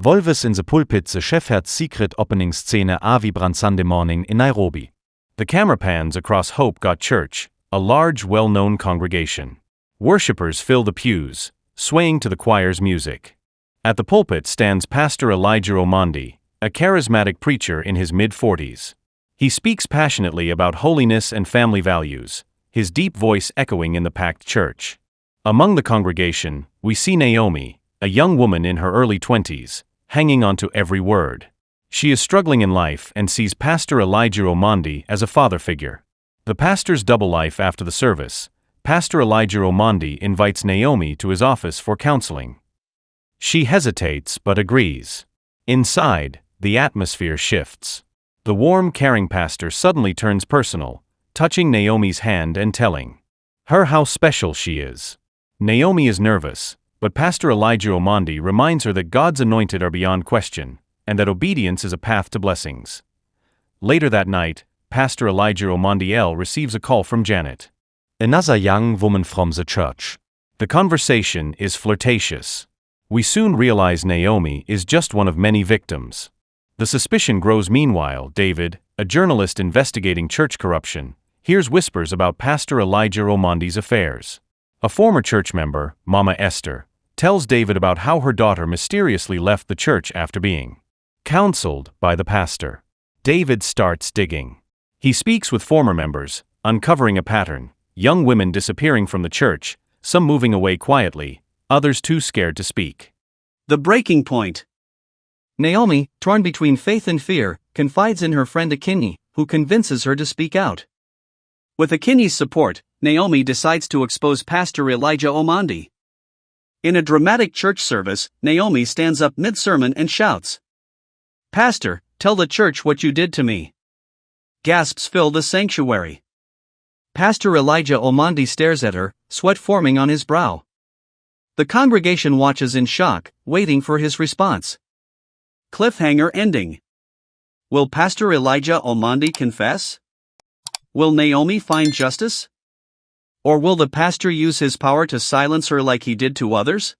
Volves in the Pulpit the Chefherz secret opening Szene a Vibrant Sunday morning in Nairobi. The camera pans across Hope God Church, a large, well-known congregation. Worshippers fill the pews, swaying to the choir's music. At the pulpit stands Pastor Elijah Omondi, a charismatic preacher in his mid-40s. He speaks passionately about holiness and family values, his deep voice echoing in the packed church. Among the congregation, we see Naomi, a young woman in her early 20s, hanging on to every word. She is struggling in life and sees Pastor Elijah Omondi as a father figure. The pastor's double life after the service, Pastor Elijah Omondi invites Naomi to his office for counseling. She hesitates but agrees. Inside, the atmosphere shifts. The warm, caring pastor suddenly turns personal, touching Naomi's hand and telling her how special she is. Naomi is nervous, but Pastor Elijah Omondi reminds her that God's anointed are beyond question, and that obedience is a path to blessings. Later that night, Pastor Elijah Omondi receives a call from Janet, another young woman from the church. The conversation is flirtatious. We soon realize Naomi is just one of many victims. The suspicion grows meanwhile. David, a journalist investigating church corruption, hears whispers about Pastor Elijah Omondi's affairs. A former church member, Mama Esther, tells David about how her daughter mysteriously left the church after being counseled by the pastor. David starts digging. He speaks with former members, uncovering a pattern: young women disappearing from the church, some moving away quietly, others too scared to speak. The breaking point. Naomi, torn between faith and fear, confides in her friend Akinyi, who convinces her to speak out. With Akinyi's support, Naomi decides to expose Pastor Elijah Omondi. In a dramatic church service, Naomi stands up mid-sermon and shouts, "Pastor, tell the church what you did to me." Gasps fill the sanctuary. Pastor Elijah Omondi stares at her, sweat forming on his brow. The congregation watches in shock, waiting for his response. Cliffhanger ending. Will Pastor Elijah Omondi confess? Will Naomi find justice? Or will the pastor use his power to silence her like he did to others?